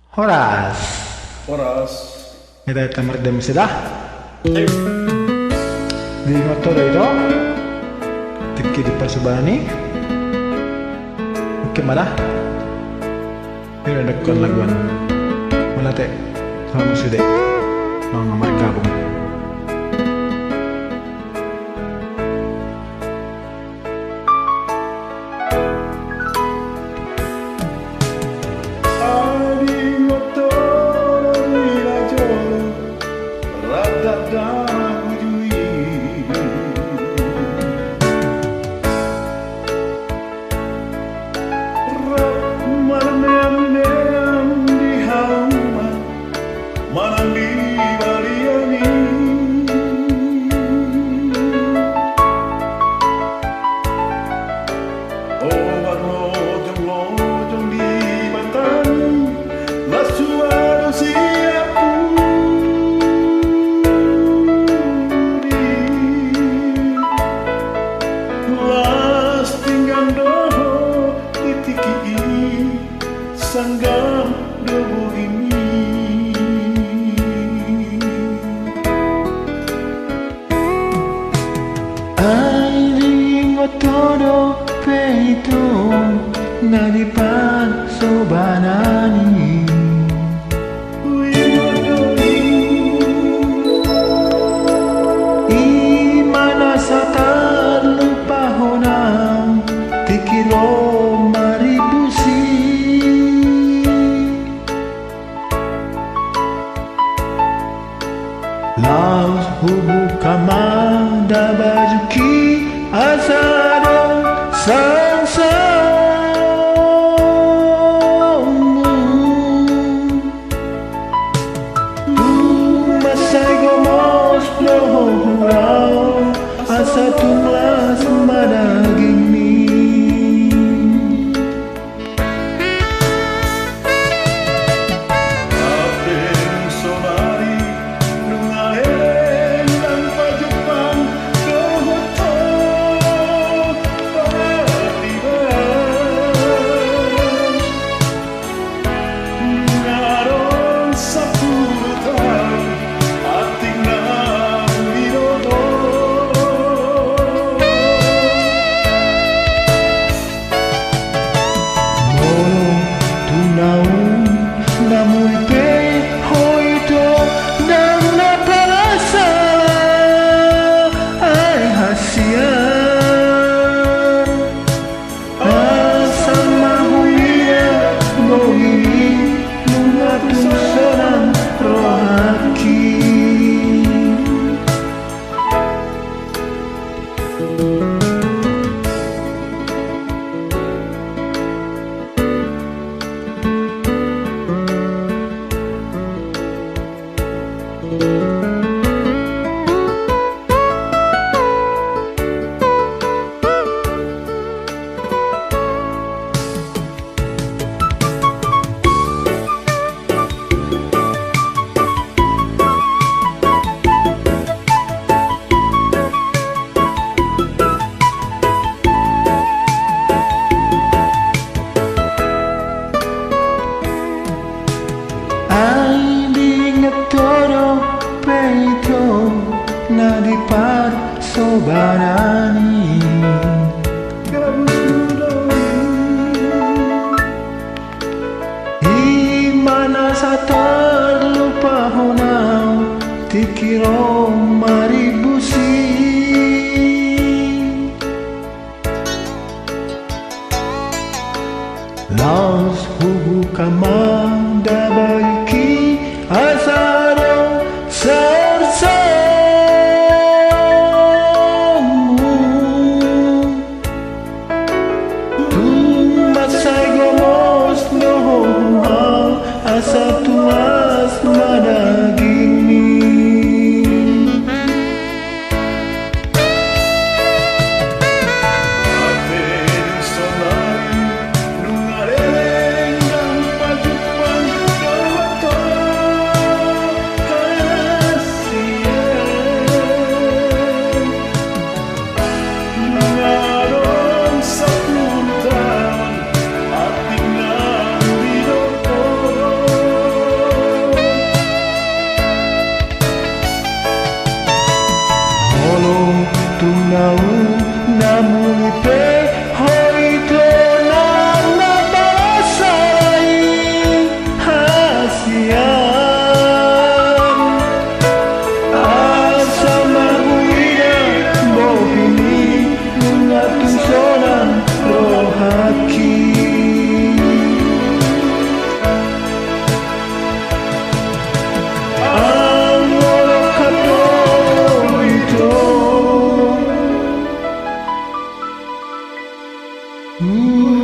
Horas. Oras. Kita tamar dem sudah. Ayo. Di motor itu. Tiki di persobani. Oke malah. Ini ada kon laguan. Mana teh? Kamu sudah. Mau ngamar gabung. Sanggam debu ini Airing otodo peito na di pan sobanani Imana sa talupahonang tikiro maribusi Laos hubu kamada bajuki azado sansamu Tumasay gomos lohorau asa tumlas madaging mi Na di par sobanani Imana sa talupahonang tikiro maribusi Laos hubu kamada baiki azaro asa tuas madaging mi Apening sonari nungareng dan pajupan Ooh.